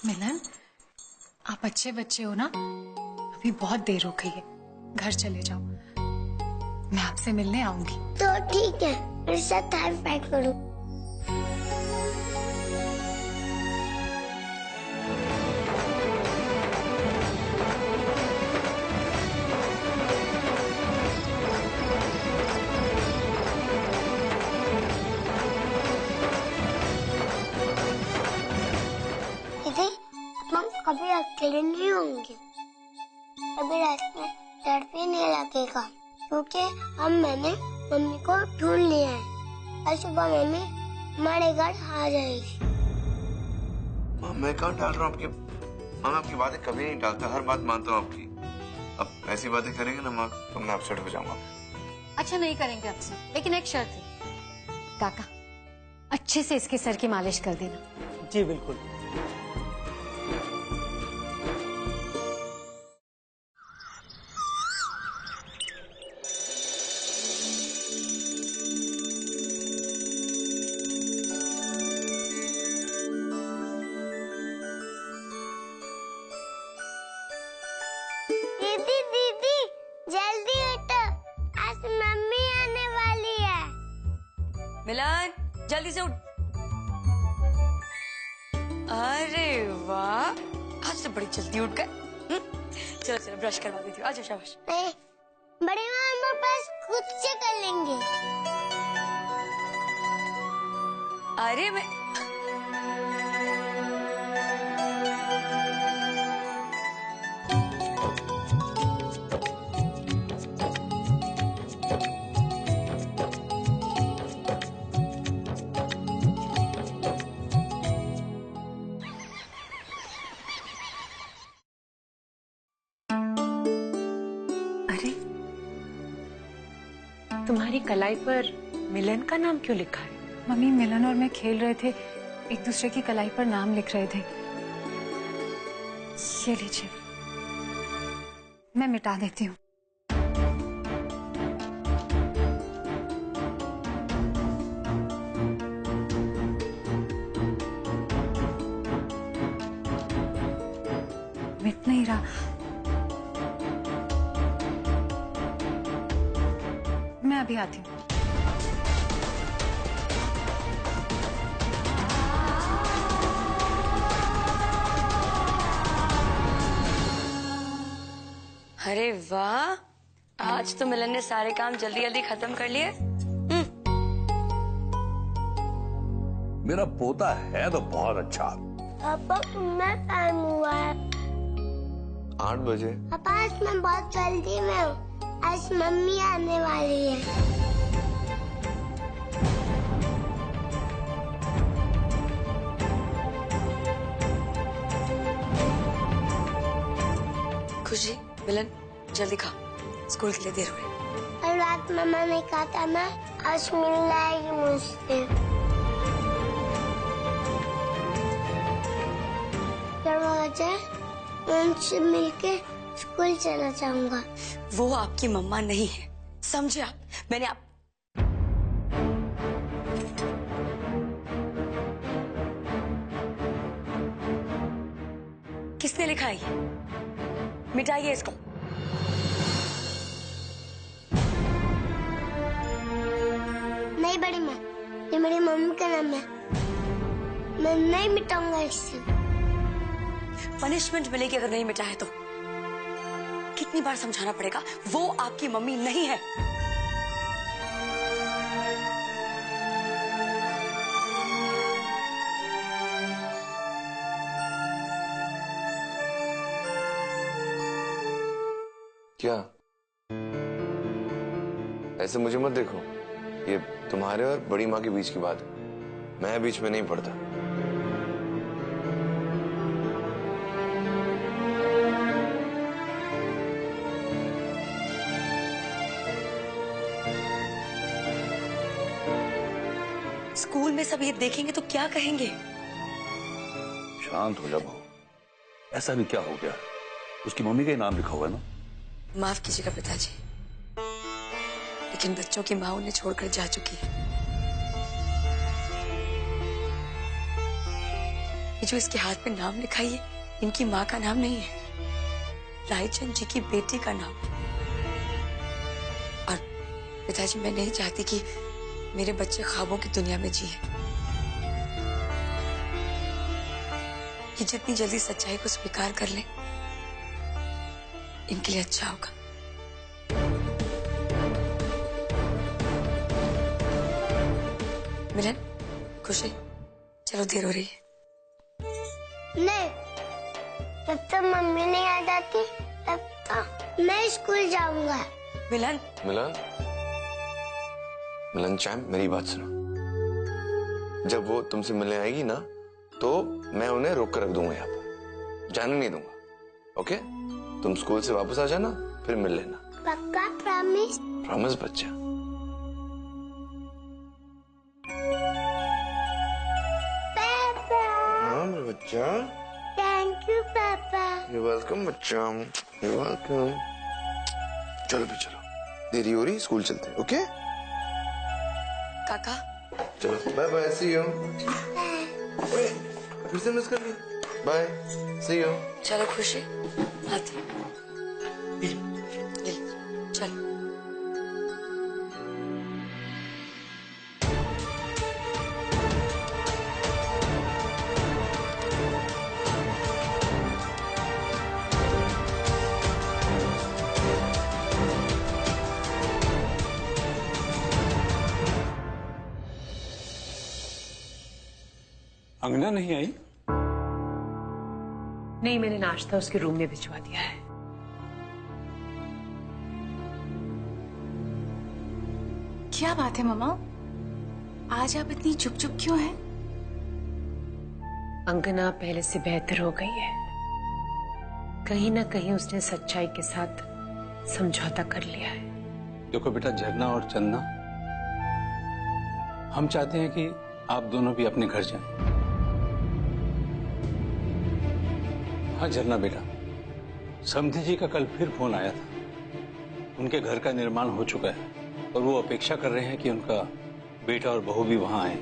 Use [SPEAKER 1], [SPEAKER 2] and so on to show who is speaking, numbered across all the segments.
[SPEAKER 1] मिलन, आप अच्छे बच्चे हो ना, अभी बहुत देर हो गई है, घर चले जाओ। मैं आपसे मिलने आऊंगी।
[SPEAKER 2] तो ठीक है, मेरे साथ टाइम पैक करो। दीदी, हम कभी अकेले नहीं होंगे। कभी रात में डर भी नहीं लगेगा, क्योंकि मैंने मम्मी को ढूंढ लिया है। और सुबह मम्मी हमारे घर आ जाएगी।
[SPEAKER 3] मैं कहाँ डाल रहा हूँ आपकी? मैं आपकी बातें कभी नहीं डालता, हर बात मानता हूँ आपकी। अब ऐसी बातें करेंगे ना माँ, तो मैं अपसेट हो जाऊंगा।
[SPEAKER 4] अच्छा, नहीं करेंगे अपसेट, लेकिन एक शर्त है। काका, अच्छे से इसके सर की मालिश कर देना।
[SPEAKER 5] जी बिल्कुल।
[SPEAKER 2] दीदी दीदी, जल्दी उठो, आज मम्मी आने वाली है।
[SPEAKER 6] मिलन, जल्दी से उठ। अरे वाह, आज तो बड़ी जल्दी उठ गए। चलो चलो, ब्रश करवा देती हूँ। आजा, शाबाश।
[SPEAKER 2] नहीं, बड़ी माँ हमारे पास खुद से कर लेंगे।
[SPEAKER 6] अरे मैं
[SPEAKER 7] अरे, तुम्हारी कलाई पर मिलन का नाम क्यों लिखा है?
[SPEAKER 1] मम्मी, मिलन और मैं खेल रहे थे, एक दूसरे की कलाई पर नाम लिख रहे थे। ये लीजिए, मैं मिटा देती हूँ। मिट नहीं रहा। मैं अभी आती हूँ।
[SPEAKER 6] अरे वाह, आज तो मिलन ने सारे काम जल्दी जल्दी खत्म कर लिए।
[SPEAKER 8] मेरा पोता है तो बहुत अच्छा।
[SPEAKER 2] पापा, कितना टाइम हुआ है?
[SPEAKER 3] 8 बजे।
[SPEAKER 2] पापा, आज मैं बहुत जल्दी में हूँ, आज मम्मी आने वाली है।
[SPEAKER 6] खुशी, मिलन, जल्दी खा, स्कूल के लिए देर हो रही।
[SPEAKER 2] कल रात मम्मा ने कहा था ना, आज मिल जाएगी मुझसे। दरवाजा उनसे मिलके स्कूल चला जाऊंगा।
[SPEAKER 6] वो आपकी मम्मा नहीं है, समझे आप? मैंने आप किसने लिखा है ये? मिटाइए इसको।
[SPEAKER 2] नहीं बड़ी माँ, ये मेरी मम्मी का नाम है, मैं नहीं मिटाऊंगा इससे।
[SPEAKER 6] पनिशमेंट मिलेगी अगर नहीं मिटा है तो। कितनी बार समझाना पड़ेगा, वो आपकी मम्मी नहीं है।
[SPEAKER 3] क्या? ऐसे मुझे मत देखो, ये तुम्हारे और बड़ी माँ के बीच की बात है, मैं बीच में नहीं पड़ता।
[SPEAKER 6] स्कूल में सब ये देखेंगे तो क्या कहेंगे?
[SPEAKER 8] शांत हो जा बहू, ऐसा भी क्या हो गया? उसकी मम्मी का ही नाम लिखा हुआ है ना।
[SPEAKER 6] माफ कीजिएगा पिताजी, लेकिन बच्चों की माँ उन्हें छोड़कर जा चुकी है। ये जो इसके हाथ में नाम लिखा है ये इनकी माँ का नाम नहीं है, रायचंद जी की बेटी का नाम है। और पिताजी, मैं नहीं चाहती कि मेरे बच्चे ख्वाबों की दुनिया में जिए। ये जितनी जल्दी सच्चाई को स्वीकार कर ले, इनके लिए अच्छा होगा। मिलन, खुशी, चलो देर हो रही है।
[SPEAKER 2] नहीं, जब तक मम्मी नहीं आ जाती तब तक मैं स्कूल जाऊंगा।
[SPEAKER 6] मिलन,
[SPEAKER 3] मिलन, मिलन चैम्प, मेरी बात सुनो। जब वो तुमसे मिलने आएगी ना तो मैं उन्हें रोक कर रख दूंगा यहाँ पर, जाने नहीं दूंगा। ओके? तुम स्कूल से वापस आ जाना, फिर मिल लेना।
[SPEAKER 2] पक्का? प्रॉमिस?
[SPEAKER 3] प्रॉमिस बच्चा।
[SPEAKER 2] पापा,
[SPEAKER 3] हाँ मेरा बच्चा।
[SPEAKER 2] थैंक यू पापा।
[SPEAKER 3] You're welcome बच्चा, You're welcome। चलो भी चलो, देरी हो रही, स्कूल चलते हैं। ओके?
[SPEAKER 6] काका,
[SPEAKER 3] चलो बाय बाय, सी यू। फिर से मिस कर ली। Bye, C you.
[SPEAKER 6] चलो खुशी, आती। चलो।
[SPEAKER 5] अंगना नहीं आई?
[SPEAKER 7] नहीं, मैंने नाश्ता उसके रूम में भिजवा दिया है।
[SPEAKER 1] क्या बात है मम्मा, आज आप इतनी चुप चुप क्यों हैं?
[SPEAKER 7] अंगना पहले से बेहतर हो गई है। कहीं ना कहीं उसने सच्चाई के साथ समझौता कर लिया है।
[SPEAKER 5] देखो बेटा, झरना और चंदना, हम चाहते हैं कि आप दोनों भी अपने घर जाएं। हाँ झरना बेटा, समधी जी का कल फिर फोन आया था। उनके घर का निर्माण हो चुका है और वो अपेक्षा कर रहे हैं कि उनका बेटा और बहू भी वहां आए।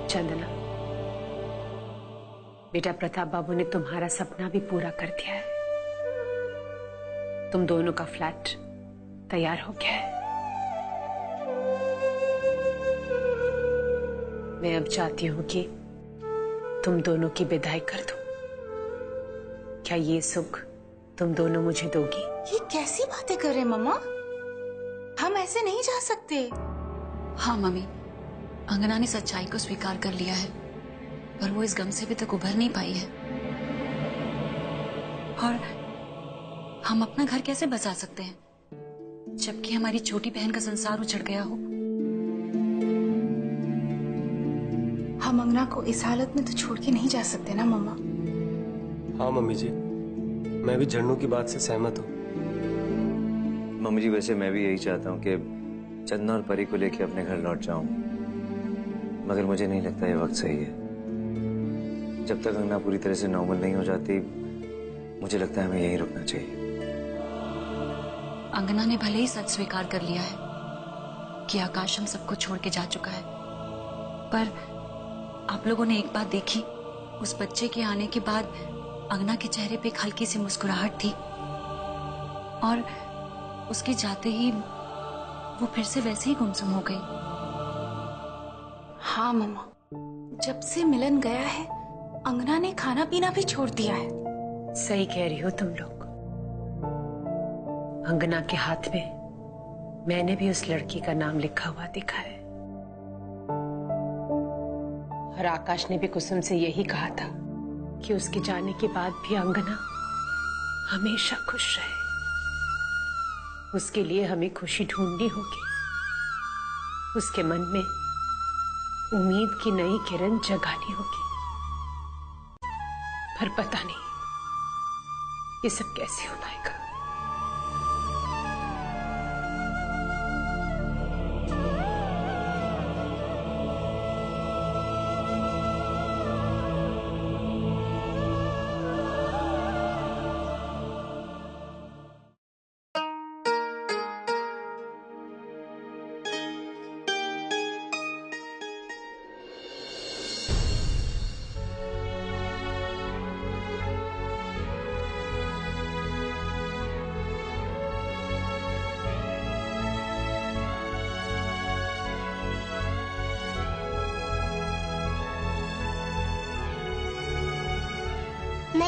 [SPEAKER 7] चंदना बेटा, प्रताप बाबू ने तुम्हारा सपना भी पूरा कर दिया है। तुम दोनों का फ्लैट तैयार हो गया है। मैं अब चाहती हूं कि तुम दोनों की विदाई कर दो। क्या ये सुख तुम दोनों मुझे दोगी?
[SPEAKER 1] ये कैसी बातें कर रहे हैं मम्मा, हम ऐसे नहीं जा सकते।
[SPEAKER 6] हाँ मम्मी, अंगना ने सच्चाई को स्वीकार कर लिया है, पर वो इस गम से अभी तक उभर नहीं पाई है। और हम अपना घर कैसे बचा सकते हैं जबकि हमारी छोटी बहन का संसार उजड़ गया हो?
[SPEAKER 1] हम अंगना को इस हालत में तो छोड़ के नहीं जा सकते ना मम्मा।
[SPEAKER 9] हाँ मम्मी जी, मैं भी झरनू की बात से सहमत हूँ।
[SPEAKER 10] मम्मी जी, वैसे मैं भी यही चाहता हूँ कि चंदना और परी को लेके अपने घर लौट जाऊं, मगर मुझे नहीं लगता ये वक्त सही है। जब तक अंगना पूरी तरह से नॉर्मल नहीं हो जाती, मुझे लगता है हमें यहीं रुकना चाहिए।
[SPEAKER 6] अंगना ने भले ही सच स्वीकार कर लिया है कि आकाश हम सबको छोड़ के जा चुका है, पर आप लोगों ने एक बात देखी, उस बच्चे के आने के बाद अंगना के चेहरे पे एक हल्की सी मुस्कुराहट थी और उसके जाते ही वो फिर से वैसे ही गुमसुम हो गई।
[SPEAKER 1] हाँ मम्मा, जब से मिलन गया है अंगना ने खाना पीना भी छोड़ दिया है।
[SPEAKER 7] सही कह रही हो तुम लोग। अंगना के हाथ में मैंने भी उस लड़की का नाम लिखा हुआ देखा है और आकाश ने भी कुसुम से यही कहा था कि उसके जाने के बाद भी अंगना हमेशा खुश रहे। उसके लिए हमें खुशी ढूंढनी होगी। उसके मन में उम्मीद की नई किरण जगानी होगी। पर पता नहीं ये सब कैसे हो पाएगा।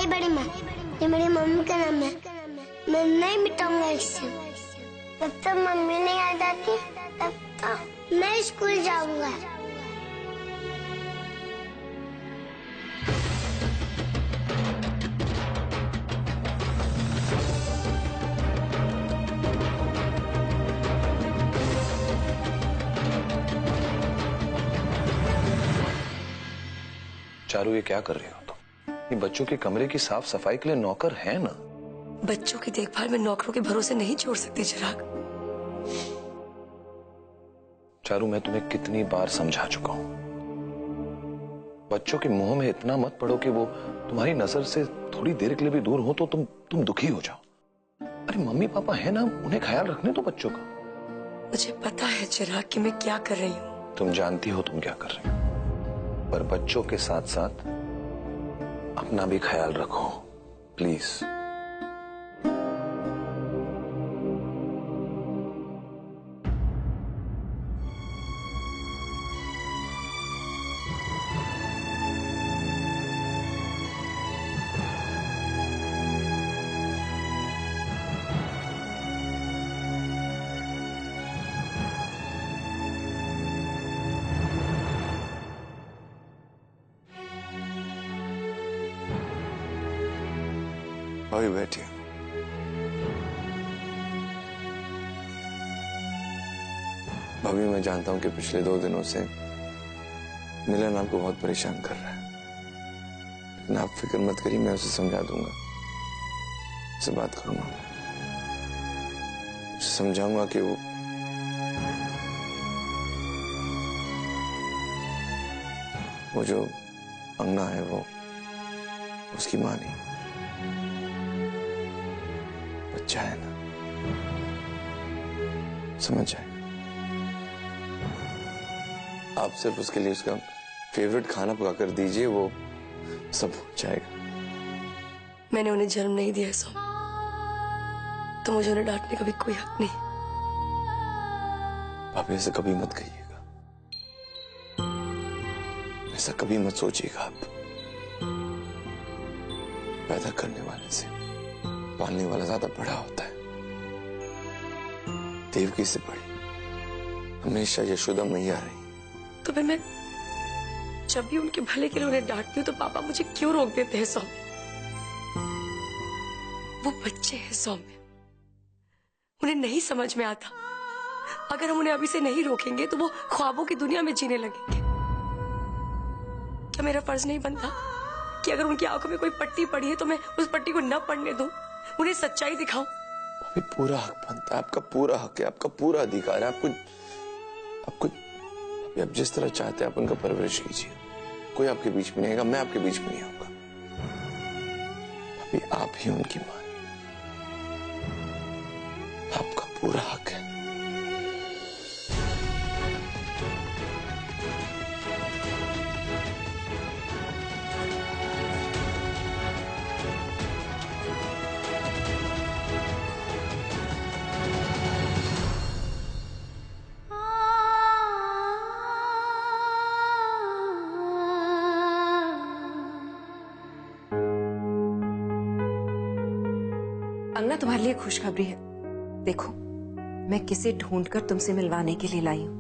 [SPEAKER 2] नहीं बड़ी माँ, ये मेरी मम्मी का नाम है। मैं नहीं मिटाऊंगा इससे। जब तक मम्मी नहीं आ जाती तब तक मैं स्कूल जाऊंगा।
[SPEAKER 3] चारू, ये क्या कर रही हो तुम? ये बच्चों के कमरे की साफ सफाई के लिए नौकर है ना।
[SPEAKER 11] बच्चों की देखभाल में नौकरों के भरोसे नहीं छोड़ सकती चिराग।
[SPEAKER 3] चारू, मैं तुम्हें कितनी बार समझा चुका हूं, बच्चों के मुंह में इतना मत पड़ो कि वो तुम्हारी नजर से थोड़ी देर के लिए भी दूर हो तो तुम दुखी हो जाओ। अरे मम्मी पापा है ना, उन्हें ख्याल रखने दो बच्चों का।
[SPEAKER 11] मुझे पता है चिराग कि मैं क्या कर रही हूँ।
[SPEAKER 3] तुम जानती हो तुम क्या कर रही हो, पर बच्चों के साथ साथ अपना भी ख्याल रखो प्लीज। भाभी बैठिए। भाभी, मैं जानता हूं कि पिछले 2 दिनों से मिलन आपको बहुत परेशान कर रहा है, लेकिन आप फिक्र मत करिए, मैं उसे समझा दूंगा। उससे बात करूंगा, उसे समझाऊंगा कि वो जो अंगना है वो उसकी मां नहीं, बच्चा है ना, समझ जाएगा। आप सिर्फ उसके लिए उसका फेवरेट खाना पका कर दीजिए, वो सब हो जाएगा।
[SPEAKER 11] मैंने उन्हें जन्म नहीं दिया सो, तो मुझे उन्हें डांटने का भी कोई हक नहीं।
[SPEAKER 3] आप ऐसे कभी मत कहिएगा, ऐसा कभी मत सोचिएगा। आप पैदा करने वाले से पालने वाला ज्यादा बड़ा होता है। देवकी से बड़ी हमेशा यशोदा मैया रही।
[SPEAKER 11] तो फिर मैं जब भी उनके भले के लिए उन्हें डांटती हूँ तो पापा मुझे क्यों रोक देते हैं सौम्य? वो बच्चे हैं सौम्य, उन्हें नहीं समझ में आता। अगर हम उन्हें अभी से नहीं रोकेंगे तो वो ख्वाबों की दुनिया में जीने लगेंगे। क्या मेरा फर्ज नहीं बनता कि अगर उनकी आंखों में कोई पट्टी पड़ी है तो मैं उस पट्टी को न पड़ने दूं, उन्हें सच्चाई दिखाऊं?
[SPEAKER 3] अभी पूरा हक बनता है, आपका पूरा हक है, आपका पूरा अधिकार है। आपको आप जिस तरह चाहते हैं आप उनका परवरिश कीजिए। कोई आपके बीच में नहीं आएगा, मैं आपके बीच में नहीं आऊंगा। अभी आप ही उनकी मां हैं, आपका पूरा हक है।
[SPEAKER 12] अंगना, तुम्हारे लिए खुशखबरी है। देखो, मैं किसे ढूंढकर तुमसे मिलवाने के लिए लाई हूं।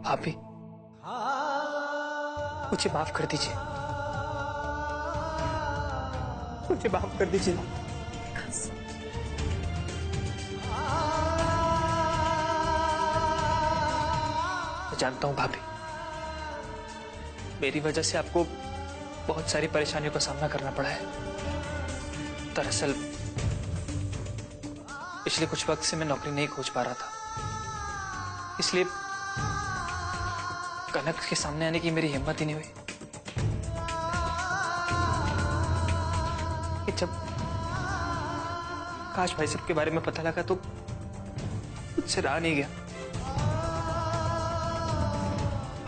[SPEAKER 13] भाभी, मुझे माफ कर दीजिए, मुझे माफ कर दीजिए। मैं जानता हूं भाभी, मेरी वजह से आपको बहुत सारी परेशानियों का सामना करना पड़ा है। दरअसल पिछले कुछ वक्त से मैं नौकरी नहीं खोज पा रहा था, इसलिए कनक के सामने आने की मेरी हिम्मत ही नहीं हुई। कि जब काश भाई साहब के बारे में पता लगा तो मुझसे रहा नहीं गया।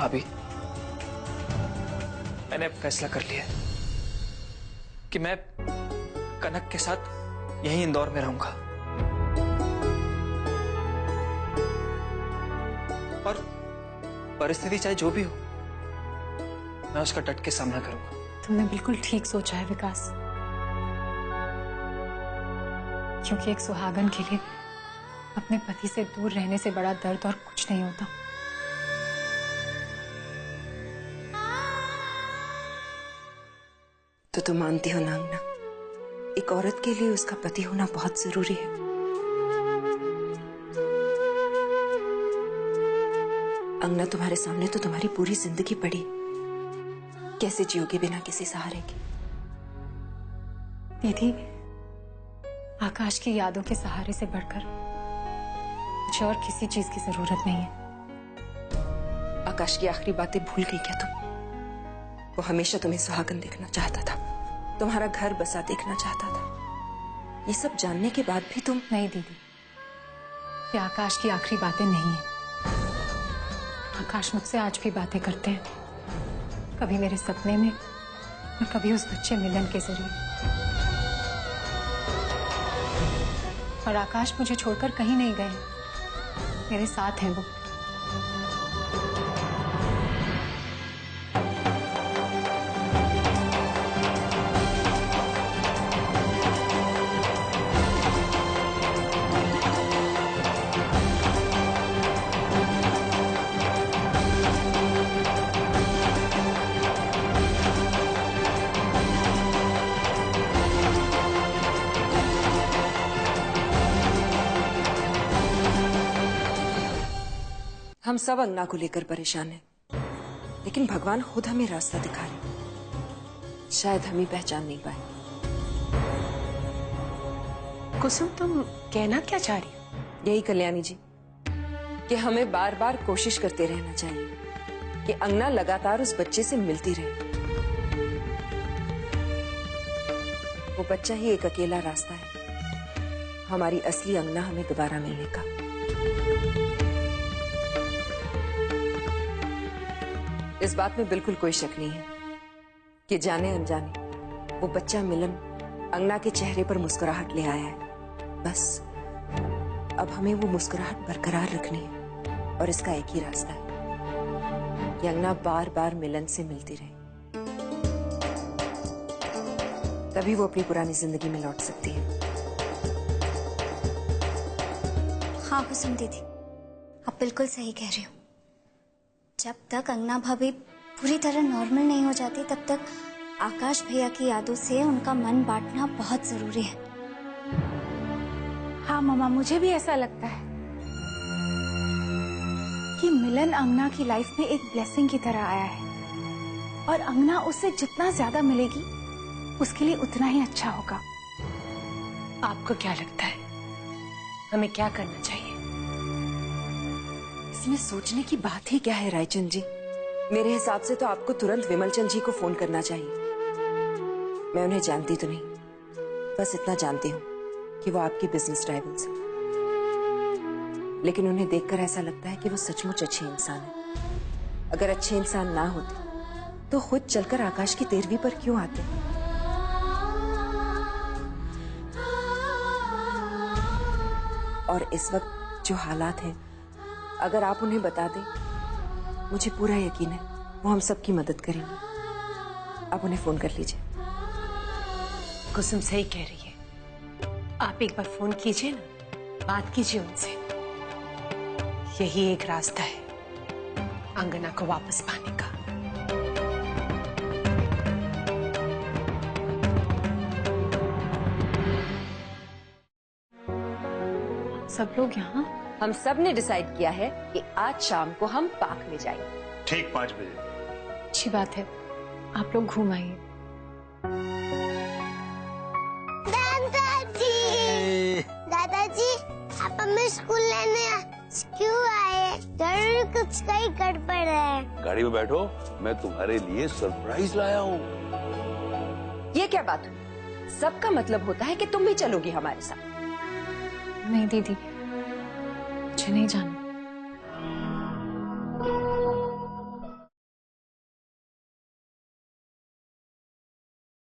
[SPEAKER 13] अभी मैंने फैसला कर लिया, कि मैं कनक के साथ यहीं इंदौर में रहूंगा और परिस्थिति चाहे जो भी हो मैं उसका डट के सामना करूंगा।
[SPEAKER 1] तुमने बिल्कुल ठीक सोचा है विकास, क्योंकि एक सुहागन के लिए अपने पति से दूर रहने से बड़ा दर्द और कुछ नहीं होता।
[SPEAKER 12] तो तुम मानती हो ना अंगना, एक औरत के लिए उसका पति होना बहुत जरूरी है। अंगना, तुम्हारे सामने तो तुम्हारी पूरी जिंदगी पड़ी है। कैसे जियोगे बिना किसी सहारे के?
[SPEAKER 1] दीदी, आकाश की यादों के सहारे से बढ़कर मुझे और किसी चीज की जरूरत नहीं है।
[SPEAKER 12] आकाश की आखिरी बातें भूल गई क्या तुम? वो हमेशा तुम्हें सुहागन देखना चाहता था, तुम्हारा घर बसा देखना चाहता था। ये सब जानने के बाद भी तुम...
[SPEAKER 1] नहीं दीदी, ये आकाश की आखिरी बातें नहीं है। आकाश मुझसे आज भी बातें करते हैं, कभी मेरे सपने में और कभी उस बच्चे मिलन के जरिए। और आकाश मुझे छोड़कर कहीं नहीं गए, मेरे साथ हैं वो।
[SPEAKER 12] हम सब अंगना को लेकर परेशान हैं, लेकिन भगवान खुद हमें रास्ता दिखा रहे। शायद हम ही पहचान नहीं पाए।
[SPEAKER 7] कुसुम, तुम कहना क्या चाह रही हो?
[SPEAKER 12] यही कल्याणी जी, कि हमें बार बार कोशिश करते रहना चाहिए कि अंगना लगातार उस बच्चे से मिलती रहे। वो बच्चा ही एक अकेला रास्ता है हमारी असली अंगना हमें दोबारा मिलने का। इस बात में बिल्कुल कोई शक नहीं है कि जाने अनजाने वो बच्चा मिलन अंगना के चेहरे पर मुस्कुराहट ले आया है। बस अब हमें वो मुस्कुराहट बरकरार रखनी है और इसका एक ही रास्ता है कि अंगना बार बार मिलन से मिलती रहे, तभी वो अपनी पुरानी जिंदगी में लौट सकती है।
[SPEAKER 14] हाँ कुसुम दीदी, आप बिल्कुल सही कह रही हो। जब तक अंगना भाभी पूरी तरह नॉर्मल नहीं हो जाती, तब तक आकाश भैया की यादों से उनका मन बांटना बहुत जरूरी है।
[SPEAKER 1] हाँ मम्मा, मुझे भी ऐसा लगता है कि मिलन अंगना की लाइफ में एक ब्लेसिंग की तरह आया है और अंगना उससे जितना ज्यादा मिलेगी उसके लिए उतना ही अच्छा होगा।
[SPEAKER 7] आपको क्या लगता है हमें क्या करना चाहिए?
[SPEAKER 12] इसमें सोचने की बात ही क्या है रायचंद जी? मेरे हिसाब से तो आपको तुरंत विमलचंद जी को फोन करना चाहिए। मैं उन्हें जानती तो नहीं, बस इतना जानती हूँ कि वो आपके बिजनेस राइवल्स हैं, लेकिन उन्हें देखकर ऐसा लगता है कि वो सचमुच अच्छे इंसान हैं। अगर अच्छे इंसान ना होते तो खुद चलकर आकाश की तेरहवीं पर क्यों आते? और इस वक्त जो हालात हैं, अगर आप उन्हें बता दें, मुझे पूरा यकीन है वो हम सबकी मदद करेंगे। आप उन्हें फोन कर लीजिए।
[SPEAKER 7] कुसुम सही कह रही है, आप एक बार फोन कीजिए ना, बात कीजिए उनसे। यही एक रास्ता है अंगना को वापस पाने का।
[SPEAKER 1] सब लोग यहाँ?
[SPEAKER 12] हम सब ने डिसाइड किया है कि आज शाम को हम पार्क में जाएंगे।
[SPEAKER 5] ठीक 5 बजे।
[SPEAKER 1] अच्छी बात है, आप लोग घूम आइए।
[SPEAKER 2] दादाजी, आप हमें स्कूल लेने क्यों आए? जरूर कुछ कहीं गड़बड़ है।
[SPEAKER 8] गाड़ी में बैठो, मैं तुम्हारे लिए सरप्राइज लाया हूँ।
[SPEAKER 12] ये क्या बात हुई? सबका मतलब होता है कि तुम भी चलोगी हमारे साथ।
[SPEAKER 1] नहीं दीदी, मुझे नहीं जाना।